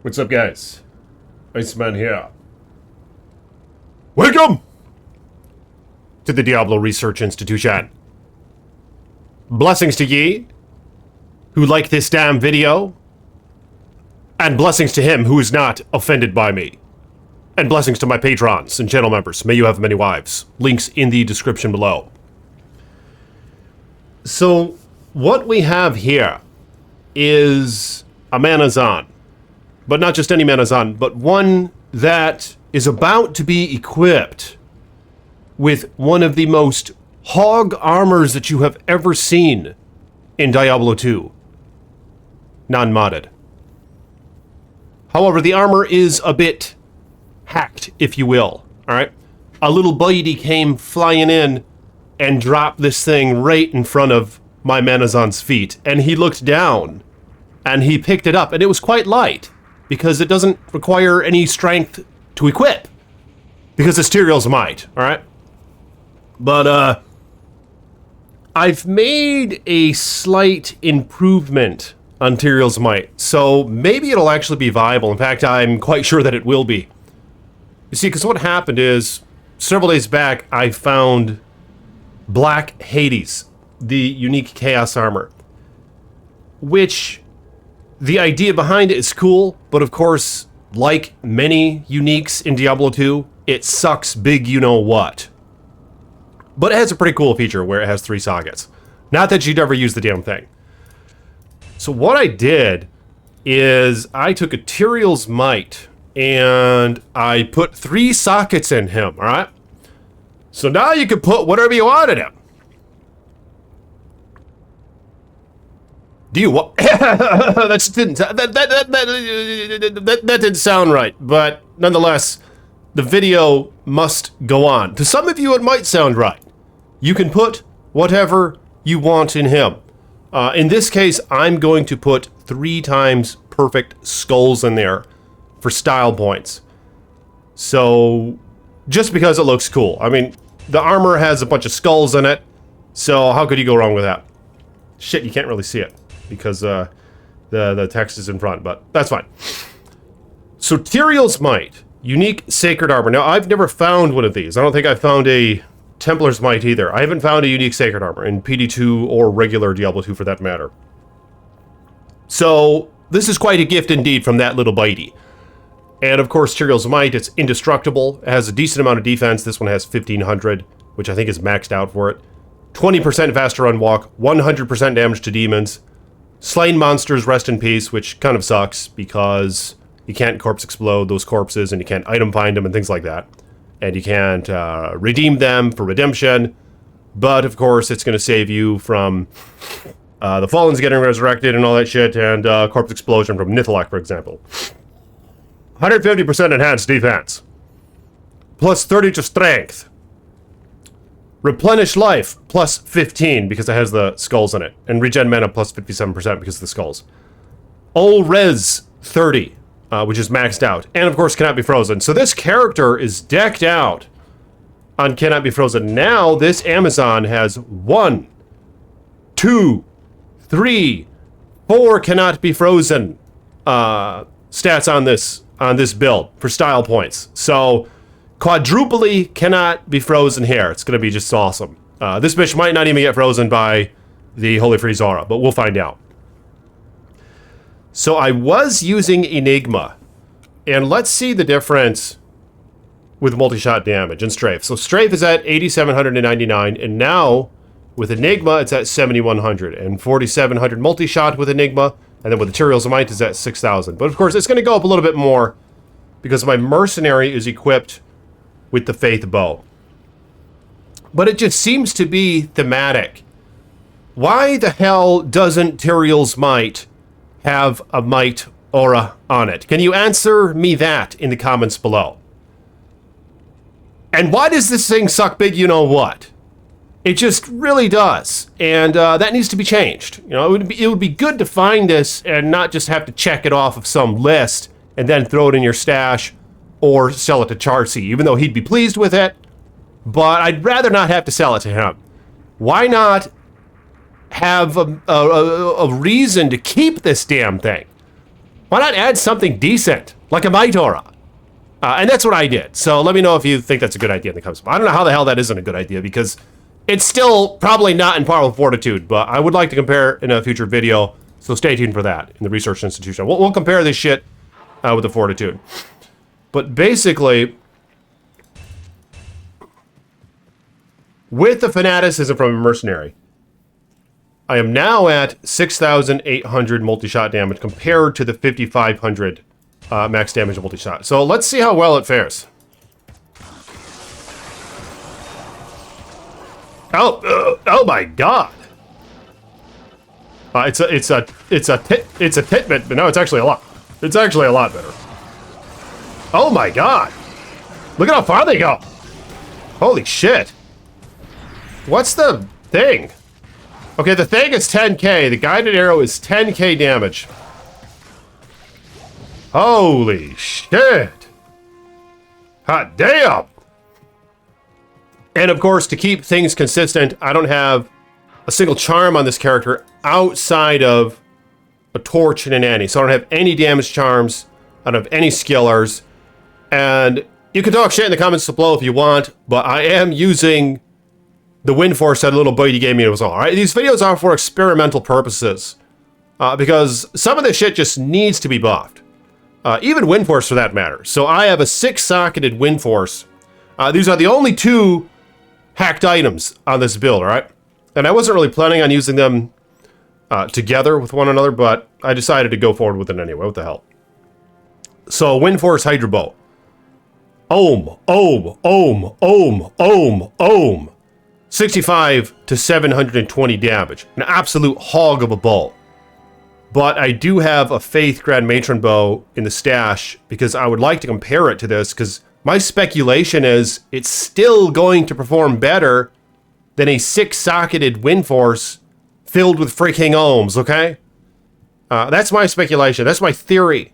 What's up, guys? Iceman here. Welcome to the Diablo Research Institution. Blessings to ye who like this damn video, and blessings to him who is not offended by me. And blessings to my patrons and channel members. May you have many wives. Links in the description below. So, what we have here is a Manazan. But not just any Manazan, but one that is about to be equipped with one of the most hog armors that you have ever seen in Diablo 2. Non-modded. However, the armor is a bit hacked, if you will. Alright? A little bitey came flying in and dropped this thing right in front of my Manazan's feet. And he looked down and he picked it up, and it was quite light because it doesn't require any strength to equip because it's Tyrael's might. Alright? But, I've made a slight improvement on Tyrael's might, so maybe it'll actually be viable. In fact, I'm quite sure that it will be. You see, because what happened is, several days back, I found Black Hades, the unique Chaos armor, which the idea behind it is cool, but of course, like many uniques in Diablo 2, it sucks big you-know-what. But it has a pretty cool feature where it has 3 sockets. Not that you'd ever use the damn thing. So what I did is I took a Tyrael's might and I put 3 sockets in him, alright? So now you can put whatever you want in him. Do you want? that didn't sound right, but nonetheless, the video must go on. To some of you, it might sound right. You can put whatever you want in him. In this case, I'm going to put 3 times perfect skulls in there for style points. So, just because it looks cool. I mean, the armor has a bunch of skulls in it, so how could you go wrong with that? Shit, you can't really see it because the text is in front, but that's fine. So, Tyrael's might. Unique Sacred Armor. Now, I've never found one of these. I don't think I found a Templar's Might either. I haven't found a unique Sacred Armor in PD2 or regular Diablo 2 for that matter. So, this is quite a gift indeed from that little bitey. And of course, Tyrael's Might, it's indestructible. It has a decent amount of defense. This one has 1500, which I think is maxed out for it. 20% faster run walk, 100% damage to demons. Slain monsters rest in peace, which kind of sucks because you can't corpse explode those corpses, and you can't item find them and things like that. And you can't redeem them for redemption. But, of course, it's going to save you from the Fallen's getting resurrected and all that shit, and corpse explosion from Nithalak, for example. 150% enhanced defense. Plus 30 to strength. Replenish life, plus 15, because it has the skulls in it. And regen mana, plus 57% because of the skulls. Ol res, 30. Which is maxed out. And, of course, cannot be frozen. So this character is decked out on cannot be frozen. Now, this Amazon has 1, 2, 3, 4 cannot be frozen stats on this build for style points. So, quadruply cannot be frozen here. It's going to be just awesome. This bitch might not even get frozen by the Holy Freeze Aura, but we'll find out. So I was using Enigma, and let's see the difference with multi-shot damage and strafe. So strafe is at 8,799, and now with Enigma it's at 7,100, and 4,700 multi-shot with Enigma, and then with the Tyrael's Might is at 6,000. But of course it's going to go up a little bit more because my Mercenary is equipped with the Faith Bow. But it just seems to be thematic. Why the hell doesn't Tyrael's Might have a might aura on it? Can you answer me that in the comments below? And why does this thing suck big you-know-what? It just really does. And that needs to be changed. You know, it would be good to find this and not just have to check it off of some list and then throw it in your stash or sell it to Charcy, even though he'd be pleased with it. But I'd rather not have to sell it to him. Why not have a reason to keep this damn thing? Why not add something decent, like a Might Aura? And that's what I did. So let me know if you think that's a good idea in the comments. I don't know how the hell that isn't a good idea, because it's still probably not in par with Fortitude, but I would like to compare in a future video, so stay tuned for that in the Research Institution. We'll compare this shit with the Fortitude. But basically, with the fanaticism from a mercenary, I am now at 6,800 multi-shot damage compared to the 5,500 max damage multi-shot. So let's see how well it fares. Oh my god! It's a titbit, but no, it's actually a lot. It's actually a lot better. Oh my god! Look at how far they go! Holy shit! What's the thing? Okay, the thing is 10k. The guided arrow is 10k damage. Holy shit! Hot damn! And of course, to keep things consistent, I don't have a single charm on this character outside of a torch and an Annie. So I don't have any damage charms. I don't have any skillers. And you can talk shit in the comments below if you want, but I am using the Wind Force that little buddy gave me as well. Alright, these videos are for experimental purposes. Because some of this shit just needs to be buffed. Even Wind Force for that matter. So I have a 6-socketed Wind Force. These are the only 2 hacked items on this build, alright? And I wasn't really planning on using them together with one another, but I decided to go forward with it anyway. What the hell? So, Wind Force Hydra Bow. Ohm, ohm, ohm, ohm, ohm, ohm. 65 to 720 damage. An absolute hog of a bow. But I do have a Faith Grand Matron bow in the stash because I would like to compare it to this, because my speculation is it's still going to perform better than a 6-socketed Wind Force filled with freaking ohms, okay? That's my speculation. That's my theory.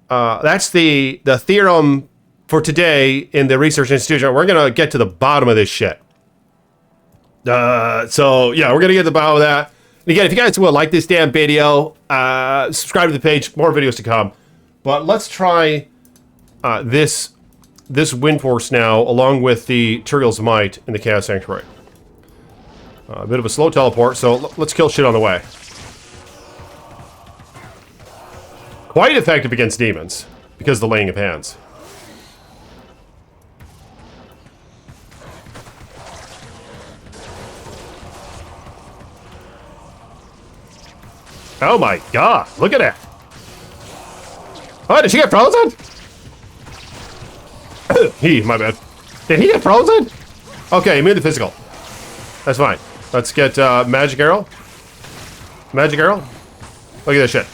That's the theorem for today in the Research Institution. We're going to get to the bottom of this shit. So, yeah, we're going to get to the bottom of that. And again, if you guys would like this damn video, subscribe to the page. More videos to come. But let's try this Wind Force now, along with the Tyrael's Might in the Chaos Sanctuary. A bit of a slow teleport, so let's kill shit on the way. Quite effective against demons, because of the laying of hands. Oh my god, look at that! Oh, did she get frozen? My bad. Did he get frozen? Okay, move the physical. That's fine. Let's get Magic Arrow. Magic Arrow. Look at this shit.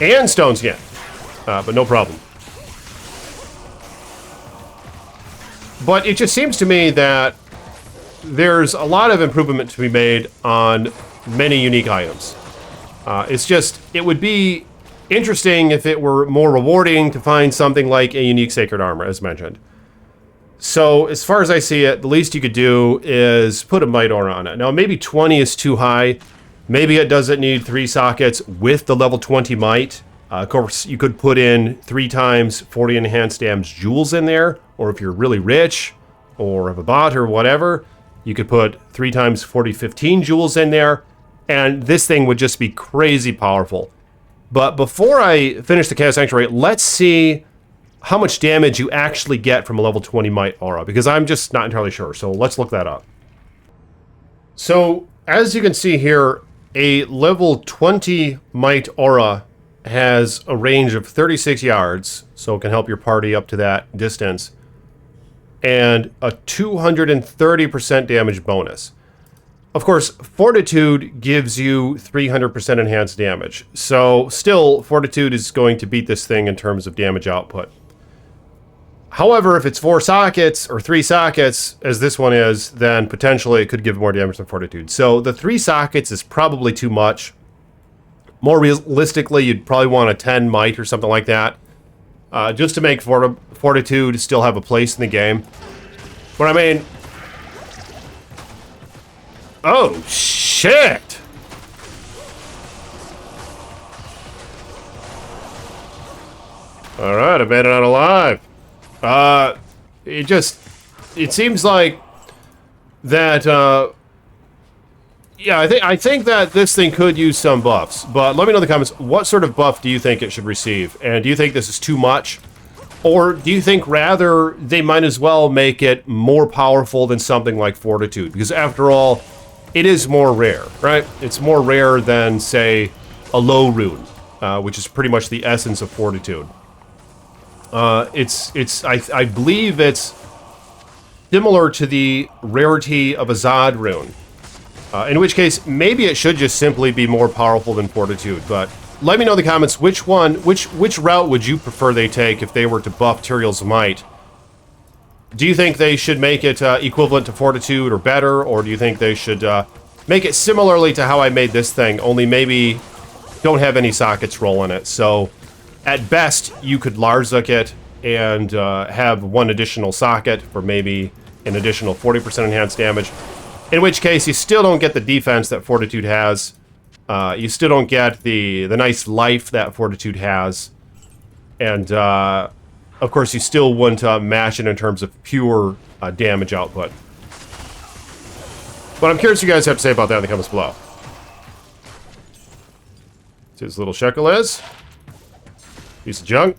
And Stone Skin. But no problem. But it just seems to me that there's a lot of improvement to be made on many unique items. It's just, it would be interesting if it were more rewarding to find something like a unique Sacred Armor, as mentioned. So, as far as I see it, the least you could do is put a Might Aura on it. Now, maybe 20 is too high. Maybe it doesn't need 3 sockets with the level 20 Might. Of course, you could put in 3 times 40 enhanced damage jewels in there. Or if you're really rich, or have a bot or whatever, you could put 3 times 40, 15 jewels in there. And this thing would just be crazy powerful. But before I finish the Chaos Sanctuary, let's see how much damage you actually get from a level 20 Might Aura, because I'm just not entirely sure. So let's look that up. So, as you can see here, a level 20 Might Aura has a range of 36 yards, so it can help your party up to that distance, and a 230% damage bonus. Of course, Fortitude gives you 300% enhanced damage. So, still, Fortitude is going to beat this thing in terms of damage output. However, if it's 4 sockets, or 3 sockets, as this one is, then potentially it could give more damage than Fortitude. So, the 3 sockets is probably too much. More realistically, you'd probably want a 10 Might or something like that. Just to make Fortitude still have a place in the game. But I mean... Oh, shit! All right, I made it out alive. It seems like that, yeah, I think that this thing could use some buffs, but let me know in the comments, what sort of buff do you think it should receive? And do you think this is too much? Or do you think rather they might as well make it more powerful than something like Fortitude? Because after all, it is more rare, right? It's more rare than, say, a low rune, which is pretty much the essence of Fortitude. I believe it's similar to the rarity of a Zod rune. In which case, maybe it should just simply be more powerful than Fortitude, but let me know in the comments which route would you prefer they take if they were to buff Tyrael's Might. Do you think they should make it equivalent to Fortitude or better, or do you think they should make it similarly to how I made this thing, only maybe don't have any sockets roll in it? So, at best, you could Larzuk it and have one additional socket for maybe an additional 40% enhanced damage. In which case, you still don't get the defense that Fortitude has. You still don't get the nice life that Fortitude has. And, of course, you still wouldn't match it in terms of pure damage output. But I'm curious what you guys have to say about that in the comments below. See this little shekel is. Piece of junk.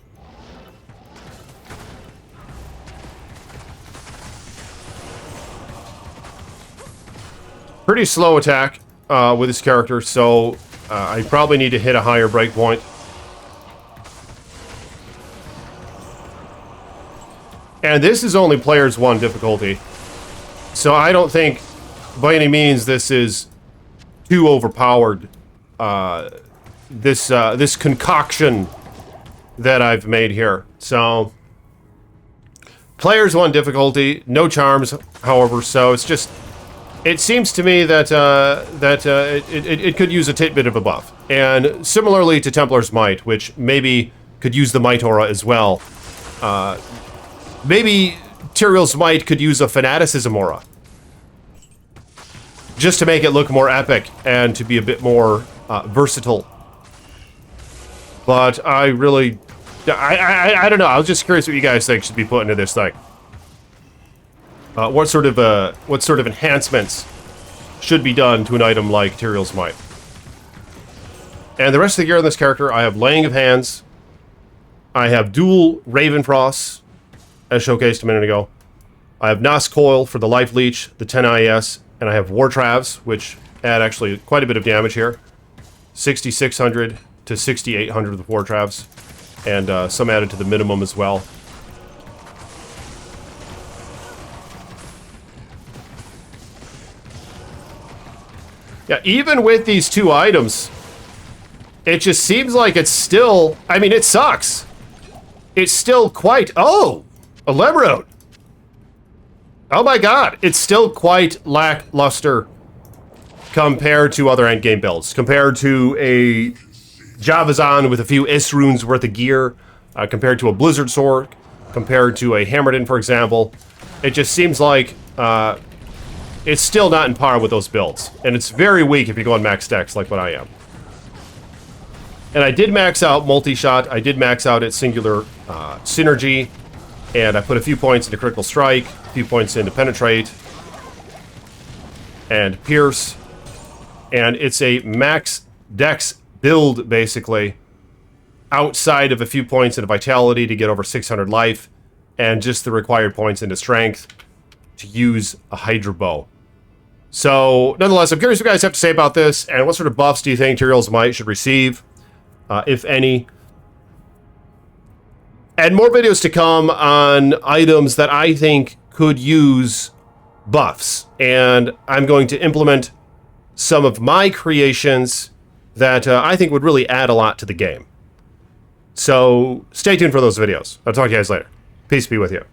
Pretty slow attack with this character, so I probably need to hit a higher breakpoint. And this is only Players 1 difficulty, so I don't think by any means this is too overpowered. This concoction that I've made here. So Players 1 difficulty, no charms, however, so it's just... It seems to me that it could use a tidbit of a buff. And similarly to Templar's Might, which maybe could use the Might Aura as well. Maybe Tyrael's Might could use a Fanaticism Aura. Just to make it look more epic and to be a bit more versatile. But I really... I don't know. I was just curious what you guys think should be put into this thing. What sort of enhancements should be done to an item like Tyrael's Might? And the rest of the gear on this character, I have Laying of Hands. I have dual Raven Frosts, as showcased a minute ago. I have Nos Coil for the Life Leech, the 10 IS, and I have War Travs, which add actually quite a bit of damage here. 6,600 to 6,800 with War Travs, and some added to the minimum as well. Yeah, even with these two items, it just seems like it's still... I mean, it sucks. It's still quite... Oh! A Lemroad! Oh my god! It's still quite lackluster compared to other endgame builds. Compared to a Javazan with a few Isrunes worth of gear. Compared to a Blizzard Sword. Compared to a Hammerdin, for example. It just seems like... it's still not in par with those builds. And it's very weak if you go on max decks like what I am. And I did max out multi-shot. I did max out its singular synergy. And I put a few points into critical strike. A few points into penetrate. And pierce. And it's a max dex build, basically. Outside of a few points into vitality to get over 600 life. And just the required points into strength to use a Hydra Bow. So, nonetheless, I'm curious what you guys have to say about this, and what sort of buffs do you think Tyrael's Might should receive, if any. And more videos to come on items that I think could use buffs. And I'm going to implement some of my creations that I think would really add a lot to the game. So, stay tuned for those videos. I'll talk to you guys later. Peace be with you.